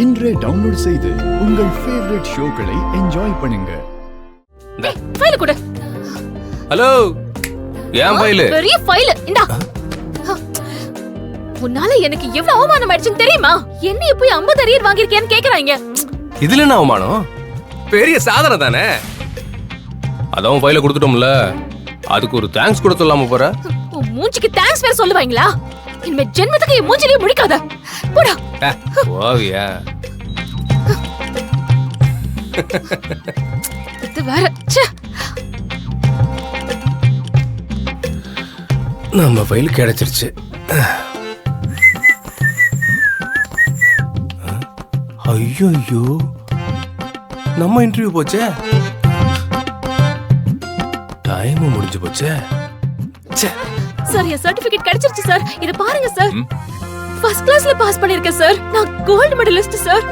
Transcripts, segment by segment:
இன்றே டவுன்லோட் செய்து உங்கள் ஃபேவரட் ஷோக்களை என்ஜாய் பண்ணுங்க. ஃபைல் கொடு. ஹலோ, ஏன் ஃபைல்? பெரிய ஃபைல் இந்தா. உன்னால எனக்கு எவ்வளவு அவமானம் ஆயிடுச்சுன்னு தெரியுமா? என்ன போய் 50 அரியர் வாங்கிருக்கேன்னு கேக்குறாங்க. இதுல என்ன அவமானம்? பெரிய சாதனை தானே. அதான் ஃபைல கொடுத்துட்டோம்ல, அதுக்கு ஒரு தேங்க்ஸ் கூட சொல்லாம போற. உன் மூஞ்சிக்கு தேங்க்ஸ் வேற சொல்லுவாங்களா? இனிமே ஜென்மத்துக்கு என் மூஞ்சிலே முடிக்காத. போடா. ஓவியா. இது வேற. ச்சே. நம்ம ஃபைல் கிடைச்சிருச்சு. ஐயோ ஐயோ, நம்ம இன்டர்வியூ போச்சே, டைம் முடிஞ்சு போச்சே. சார், என் சர்டிபிகேட் கிடைச்சிருச்சு சார். இத பாருங்க சார். ஃபர்ஸ்ட் கிளாஸ்ல பாஸ் பண்ணிருக்கேன் சார். நான் கோல்ட் மெடலிஸ்ட் சார்.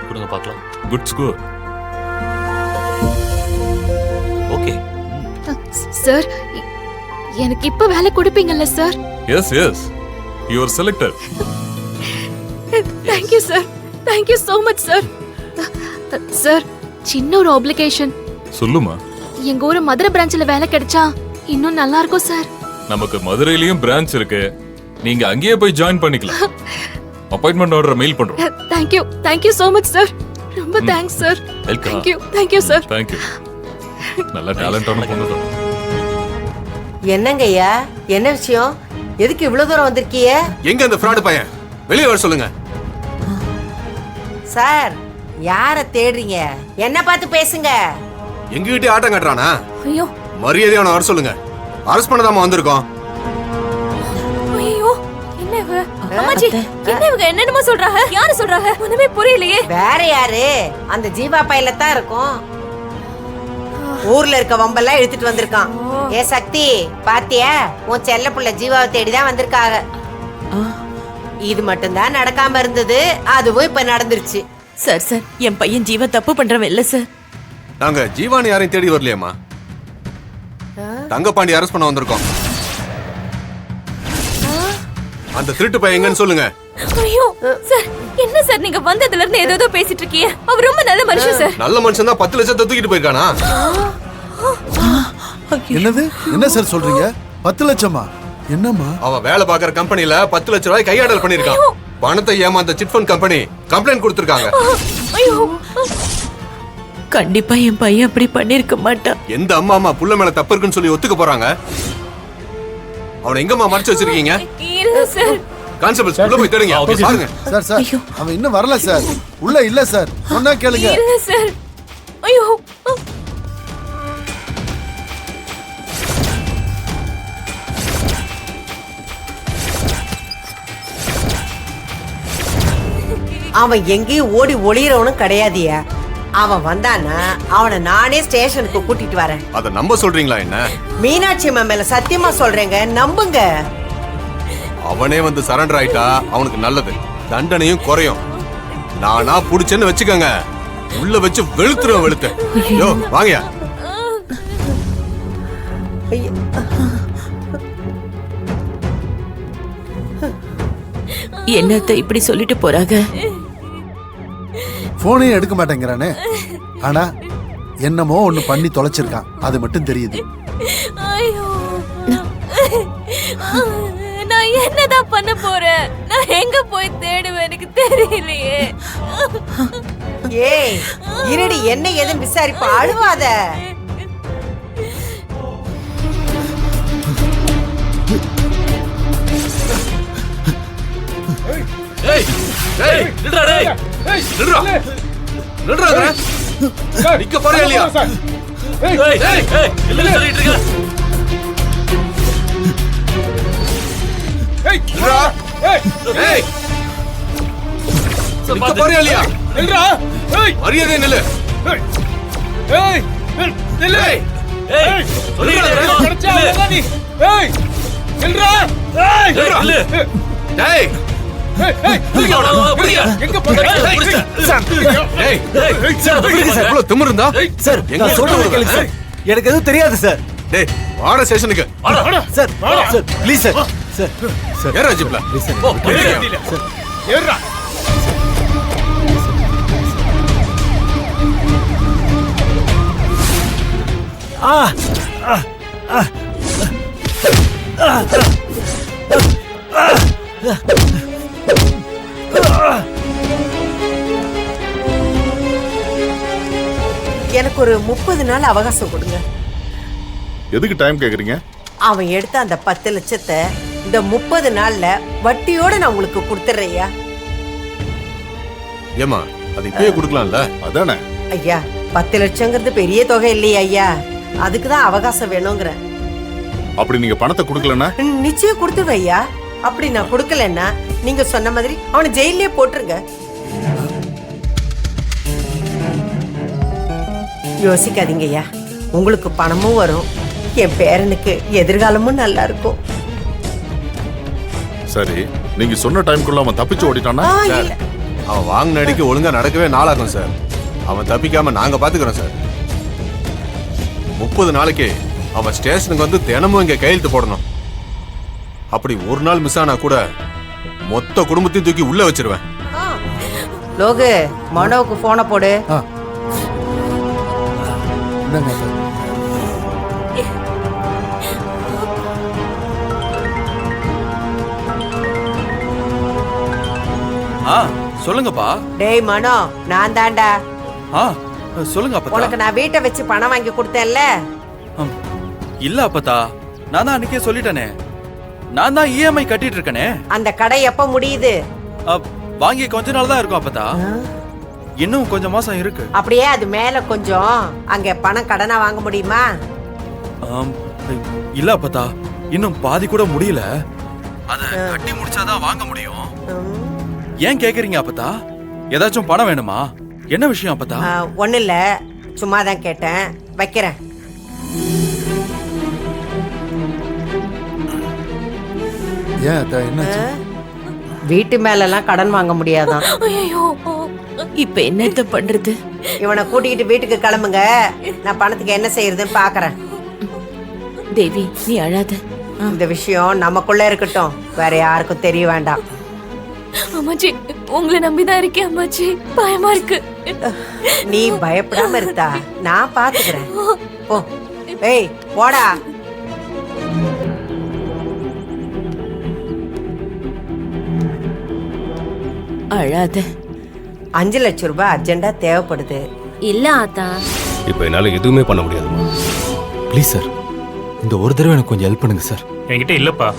கொடுங்க பார்க்கலாம். Good score. ஓகே சார், எனக்கு இப்ப வேலை கொடுப்பீங்கல்ல sir? Yes yes, you are selected. Thank you sir. Thank you so much sir. Sir, சின்ன ஒரு ஆப்ளிகேஷன். சொல்லுமா. எங்க ஊர் மதுரை பிரான்ச்ல வேலை கிடைச்சா இன்னும் நல்லா இருக்கும் சார். நமக்கு மதுரையிலயும் பிரான்ச் இருக்கு. நீங்க அங்கேயே போய் ஜாயின் பண்ணிக்கலாம். அப்பாயின்ட்மென்ட் ஆர்டர் மெயில் பண்றோம். Thank you so much sir. ரொம்ப thanks sir. Welcome. Thank you sir. Thank you. நல்ல டாலன்டான பொண்ணு தான். என்னங்கய்யா, என்ன விஷயம்? எதுக்கு இவ்வளவு தூரம் வந்திருக்கீங்க? எங்க அந்த ஃப்ராட் பையன்? வெளியே வர சொல்லுங்க. சார், யார தேடுறீங்க? என்ன பார்த்து பேசுங்க. எங்ககிட்ட ஆட்டம் கட்டுறானா? ஐயோ மரியாதை அவனை வர சொல்லுங்க. அரெஸ்ட் பண்ணதாம வந்திருக்கோம். ஐயோ, என்ன இவ? அம்மாஜி, என்ன இவங்க என்னென்னமோ சொல்றாங்க? யாரு சொல்றாங்க? ஒண்ணுமே புரியலையே. வேற யாரு? அந்த ஜீவா பையில தான் இருக்கும். ஊர்ல இருக்க வம்பெல்லாம் இழுத்துட்டு வந்திருக்கான். ஏ சக்தி, பாத்தியா? உன் செல்ல புள்ள ஜீவாவை தேடிதான் வந்திருக்காங்க. இது மட்டும் தான் நடக்காம இருந்தது, அதுவும் இப்ப நடந்துருச்சு. சார் சார், என் பையன் ஜீவா தப்பு பண்றவன் இல்ல சார். நாங்க ஜீவானி யாரையும் தேடி வரலையம்மா. தங்கப்பாண்டி அரெஸ்ட் பண்ண வந்திருக்கோம். அந்த திருட்டு பையன் எங்கன்னு சொல்லுங்க. ஐயோ சார், என்ன சார் நீங்க வந்ததுல இருந்து ஏதோ பேசிட்டு இருக்கீங்க? அவர் ரொம்ப நல்ல மனுஷன் சார். நல்ல மனுஷன் தான் 10 லட்சத்தை தூக்கிட்டு போயிருக்கானா? என்னது? என்ன சார் சொல்றீங்க? 10 லட்சமா? என்னம்மா? அவன் வேலை பார்க்குற கம்பெனில 10 லட்சம் ரூபாய் கையாடல் பண்ணிருக்கான். பணத்தை ஏமாந்த சிட் ஃபண்ட் கம்பெனி கம்ப்ளைண்ட் கொடுத்திருக்காங்க. ஐயோ, கண்டிப்பா என் பையன் அப்படி பண்ணிருக்க மாட்டான். எந்த அம்மா புள்ள மேல தப்பு இருக்குன்னு சொல்லி ஒத்துக்க போறாங்க? அவனை எங்கம்மா மறைச்சு வச்சிருக்கீங்க? இல்ல சார். கான்ஸ்டபிள்ஸ் உள்ள போய் தேடுங்க. பாருங்க சார் சார், அவன் இன்னும் வரல சார். உள்ள இல்ல சார். சொன்னா கேளுங்க. இல்ல சார். ஐயோ, அவன் எங்கேயும் ஓடி ஒளியறவனும் கிடையாதியா. அவன் வந்தானா அவனை நானே ஸ்டேஷனுக்கு கூட்டிட்டு வரேன். அத நம்ப சொல்றீங்களா? என்ன மீனாட்சி அம்மா மேல சத்தியமா சொல்றேங்க, நம்புங்க. அவனே வந்து சரண்டர் ஆயிட்டா அவனுக்கு நல்லது, தண்டனையும் குறையும். நானா புடிச்சேன்னு வச்சுக்கோங்க, உள்ள வச்சு வெளுத்துருவேன். வெளுத்து யோ வாங்கயா. என்னத்த இப்படி சொல்லிட்டு போறாங்க? போனையும் எடுக்க மாட்டேங்கிறானே. ஆனா என்னமோ ஒண்ணு பண்ணி தொலைச்சிருக்கான், அது மட்டும் தெரியுது. ஐயோ, நான் என்னதான் பண்ண போறேன்? நான் எங்க போய் தேடுவேன்? எனக்கு தெரியலையே. ஏய், இருடி, என்ன ஏதுன்னு விசாரிப்பா, அழுவாத. ஏய் ஏய் நில்றா. டேய் நில்றா. நிக்க போறியா இல்லையா? ஏய் ஏய் ஏய் என்ன சொல்லிட்டு இருக்க? ஏய் நில்றா. ஏய் ஏய் நிக்க போறியா இல்லையா? நில்றா. ஏய் மரியாதை நில்லு. ஏய் நில்லு. ஏய் சொல்லிட்டு கடச்சா நீ. ஏய் நில்றா. ஏய் நில்லு. டேய் டேய், எவ்வளவு திமிரு இருந்தா? எங்க கேளுங்க சார். எனக்கு எதுவும் தெரியாது சார். டேய், வாடா ஸ்டேஷனுக்கு. Sir sir please sir. Sir sir ஏறா ஜீப்ல. ஏறுடா. எனக்கு ஒரு 30 நாள் அவகாசம் கொடுங்க. எதுக்கு டைம் கேக்குறீங்க? அவன் எடுத்த அந்த 10 லட்சத்தை இந்த 30 நாள்ல வட்டியோட நான் உங்களுக்கு கொடுத்துறேயா. ஏமா அது இப்பயே கொடுக்கலாம்ல? அதானே. ஐயா 10 லட்சங்கிறது பெரிய தொகை இல்லையா ஐயா, அதுக்கு தான் அவகாசம் வேணுங்கிறேன். அப்படி நீங்க பணத்தை கொடுக்கலன்னா நிச்சயம் கொடுத்துருவேன் ஐயா. அப்படி நான் கொடுக்கலன்னா நீங்க சொன்ன மாதிரி அவனை ஜெயிலே போட்டுருங்க. யோசிக்காதீங்க ஐயா, உங்களுக்கு பணமும் வரும், என் பேரனுக்கு எதிர்காலமும் நல்லா இருக்கும். சரி, நீங்க சொன்ன டைம்க்குள்ள அவன் தப்பிச்சு ஓடிட்டானா? இல்ல. அவன் வாங்கின அடிக்கு ஒழுங்கா நடக்கவே நாளாகும் சார். அவன் தப்பிக்காம நாங்க பாத்துக்கிறோம் சார். 30 நாளைக்கு அவன் ஸ்டேஷனுக்கு வந்து தினமும் இங்க கையெழுத்து போடணும். அப்படி ஒரு நாள் மிஸ் ஆனா கூட மொத்த குடும்பத்தையும் தூக்கி உள்ள வச்சிருவேன். லோகு, மனோவுக்கு போனை போடு. என்னங்க சார்? சொல்லுங்கப்பா. டேய் மனோ, நான் தாண்டா. சொல்லுங்க அப்பதா. உனக்கு நான் வீட்டை வச்சு பணம் வாங்கி கொடுத்தேன்ல. இல்ல அப்பதா, நான் தான் அன்னைக்கே சொல்லிட்டேனே. நான் தான் இஎம்ஐ கட்டிட்டு இருக்கனே. அந்த கடை எப்ப முடியுது? வாங்கி கொஞ்ச நாள் தான் இருக்கும் அப்பதா. இன்னும் கொஞ்சம் மாசம் இருக்கு. அப்படியே அது மேல கொஞ்சம் அங்க பணம் கடனா வாங்க முடியுமா? இல்ல அப்பதா, இன்னும் பாதி கூட முடியல. அத கட்டி முடிச்சாதான் வாங்க முடியும். ஏன் கேக்குறீங்க அப்பதா? ஏதாச்சும் பணம் வேணுமா? என்ன விஷயம் அப்பதா? ஒண்ணு இல்ல, சும்மா தான் கேட்டேன். வைக்கிறேன். ஏன் அத்தா, என்னாச்சு? வீட்டு மேல எல்லாம் கடன் வாங்க முடியாதான். ஐயோ, இப்ப என்னத்த பண்றது? இவனை கூட்டிக்கிட்டு வீட்டுக்கு கிளம்புங்க, நான் பணத்துக்கு என்ன செய்யறதுன்னு பாக்குறேன். தேவி, நீ அழாத. இந்த விஷயம் நமக்குள்ள இருக்கட்டும், வேற யாருக்கும் தெரிய வேண்டாம். அம்மாச்சி, உங்களை நம்பிதான் இருக்கேன் அம்மாச்சி. பயமா இருக்கு. நீ பயப்படாம இருந்தா நான் பாத்துக்கிறேன். போ. ஏய் போடா. அழாத. 5 லட்சம் ரூபாய் அர்ஜென்டா தேவைப்படுது. இல்ல ஆத்தா, இப்போ என்னால எதுவுமே பண்ண முடியாதுமா. ப்ளீஸ் சார், இந்த ஒரு தடவை எனக்கு கொஞ்சம் ஹெல்ப் பண்ணுங்க சார். என்கிட்ட இல்லப்பா.